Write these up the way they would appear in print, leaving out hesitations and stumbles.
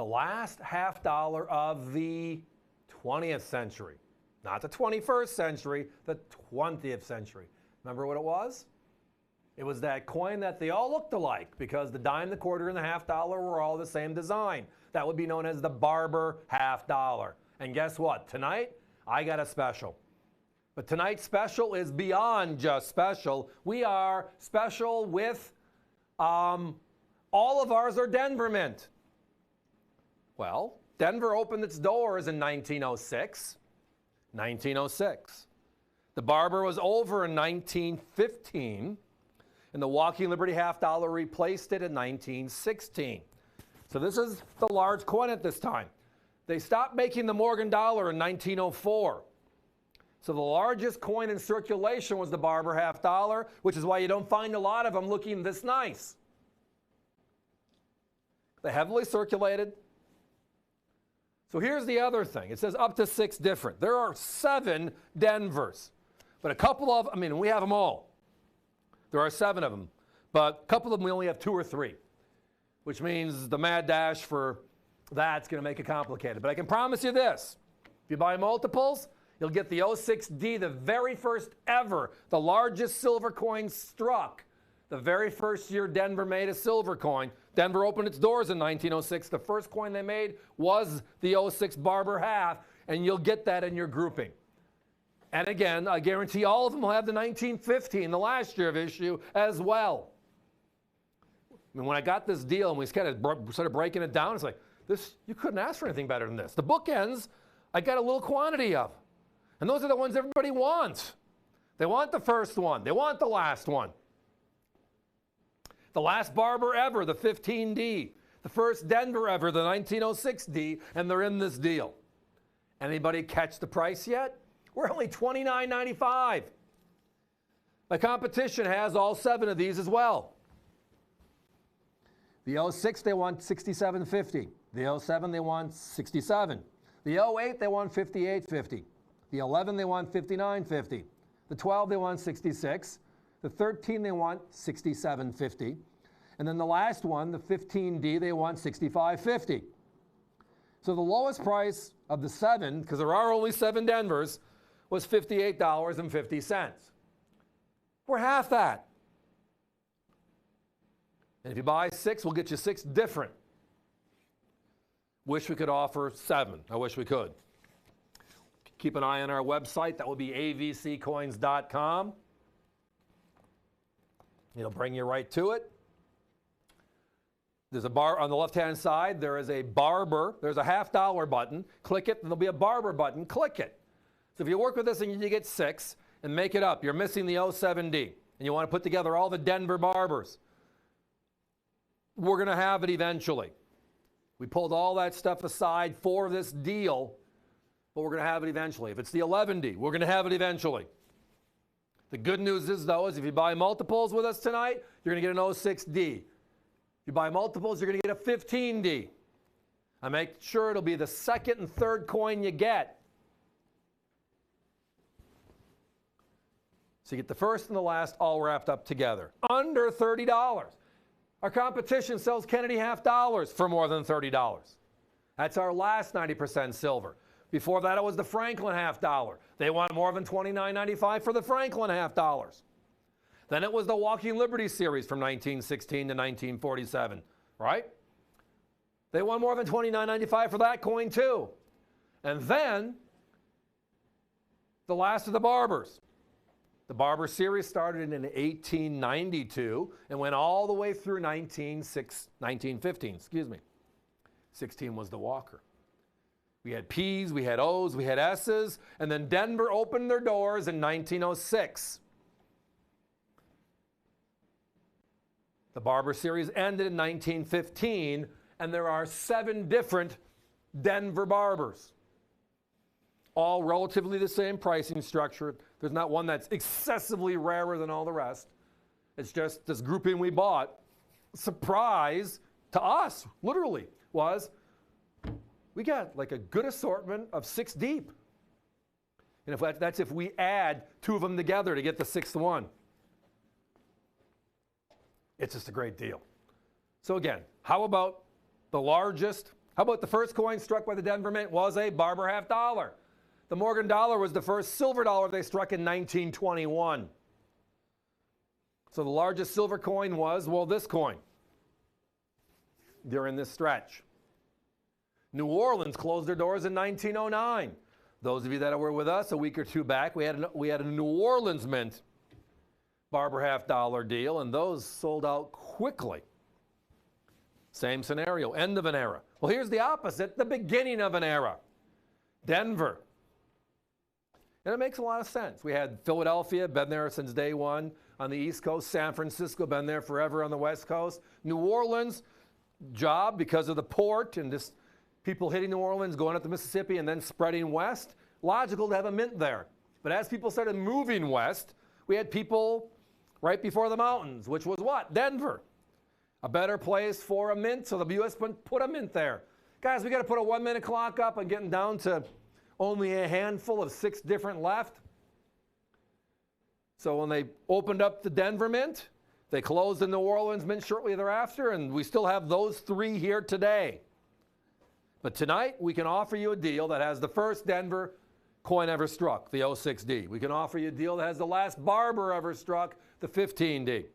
the last $50 of the 20th century. Not the 21st century, the 20th century. Remember what it was? It was that coin that they all looked alike because the dime, the quarter, and the $50 were all the same design. That would be known as the Barber $50. And guess what? Tonight, I got a special. But tonight's special is beyond just special. We are special with all of ours are Denver mint. Well, Denver opened its doors in 1906. 1906. The Barber was over in 1915, and the Walking Liberty $50 replaced it in 1916. So this is the large coin at this time. They stopped making the Morgan dollar in 1904. So the largest coin in circulation was the Barber $50, which is why you don't find a lot of them looking this nice. They heavily circulated. So here's the other thing. It says up to 6 different. There are 7 Denvers, but a couple of, we have them all. There are 7 of them, but a couple of them we only have 2 or 3, which means the mad dash for that's going to make it complicated. But I can promise you this. If you buy multiples, you'll get the 06D, the very first ever, the largest silver coin struck. The very first year Denver made a silver coin. Denver opened its doors in 1906. The first coin they made was the 06 Barber half, and you'll get that in your grouping. And again, I guarantee all of them will have the 1915, the last year of issue, as well. When I got this deal and we started breaking it down, it's like, this, you couldn't ask for anything better than this. The bookends, I got a little quantity of. And those are the ones everybody wants. They want the first one. They want the last one. The last Barber ever, the 15D. The first Denver ever, the 1906D, and they're in this deal. Anybody catch the price yet? We're only $29.95. My competition has all 7 of these as well. The 06, they want $67.50. The 07, they want $67. The 08, they want $58.50. The 11, they want $59.50. The 12, they want $66. The 13, they want $67.50. And then the last one, the 15D, they want $65.50. So the lowest price of the 7, because there are only 7 Denvers, was $58.50. We're half that. And if you buy 6, we'll get you 6 different. Wish we could offer 7. I wish we could. Keep an eye on our website. That will be avccoins.com. It'll bring you right to it. There's a bar on the left-hand side. There is a Barber. There's a $50 button. Click it, and there'll be a Barber button. Click it. So if you work with this and you get 6 and make it up, you're missing the 07D, and you want to put together all the Denver Barbers. We're going to have it eventually. We pulled all that stuff aside for this deal, but we're going to have it eventually. If it's the 11D, we're going to have it eventually. The good news is, though, is if you buy multiples with us tonight, you're going to get an 06D. If you buy multiples, you're going to get a 15D. I make sure it'll be the second and third coin you get. So you get the first and the last all wrapped up together. Under $30. Our competition sells Kennedy $50 for more than $30. That's our last 90% silver. Before that, it was the Franklin $50. They want more than $29.95 for the Franklin $50. Then it was the Walking Liberty series from 1916 to 1947, right? They want more than $29.95 for that coin too. And then the last of the Barbers. The Barber series started in 1892 and went all the way through 1915. 16 was the Walker. We had P's, we had O's, we had S's, and then Denver opened their doors in 1906. The Barber series ended in 1915, and there are 7 different Denver Barbers. All relatively the same pricing structure. There's not one that's excessively rarer than all the rest. It's just this grouping we bought. Surprise to us, literally, was we got like a good assortment of 6 deep. And that's if we add 2 of them together to get the 6th one. It's just a great deal. So again, how about the largest How about the first coin struck by the Denver Mint was a Barber half dollar? The Morgan dollar was the first silver dollar they struck in 1921. So the largest silver coin was, well, this coin during this stretch. New Orleans closed their doors in 1909. Those of you that were with us a week or two back, we had a New Orleans Mint Barber half dollar deal, and those sold out quickly. Same scenario, end of an era. Well, here's the opposite, the beginning of an era. Denver. And it makes a lot of sense. We had Philadelphia, been there since day one on the East Coast. San Francisco, been there forever on the West Coast. New Orleans, job because of the port and just people hitting New Orleans, going up the Mississippi, and then spreading west. Logical to have a mint there. But as people started moving west, we had people right before the mountains, which was what? Denver. A better place for a mint, so the U.S. put a mint there. Guys, we got to put a 1-minute clock up and getting down to only a handful of 6 different left. So when they opened up the Denver Mint, they closed the New Orleans Mint shortly thereafter, and we still have those 3 here today. But tonight, we can offer you a deal that has the first Denver coin ever struck, the 06D. We can offer you a deal that has the last Barber ever struck, the 15D.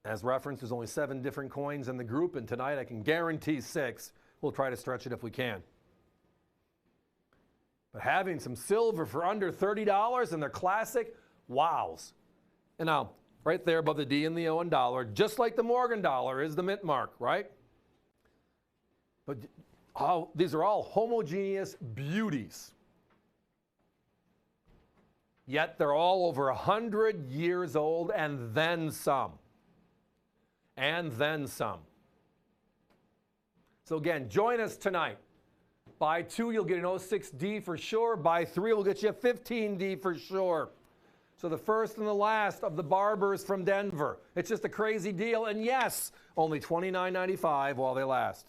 As referenced, there's only 7 different coins in the group, and tonight I can guarantee 6. We'll try to stretch it if we can. But having some silver for under $30 and they're classic, wows. And now, right there above the D and the O and dollar, just like the Morgan dollar is the mint mark, right? But these are all homogeneous beauties. Yet they're all over 100 years old and then some. And then some. So again, join us tonight. Buy 2, you'll get an 06D for sure. Buy 3, we'll get you a 15D for sure. So the first and the last of the Barbers from Denver. It's just a crazy deal. And yes, only $29.95 while they last.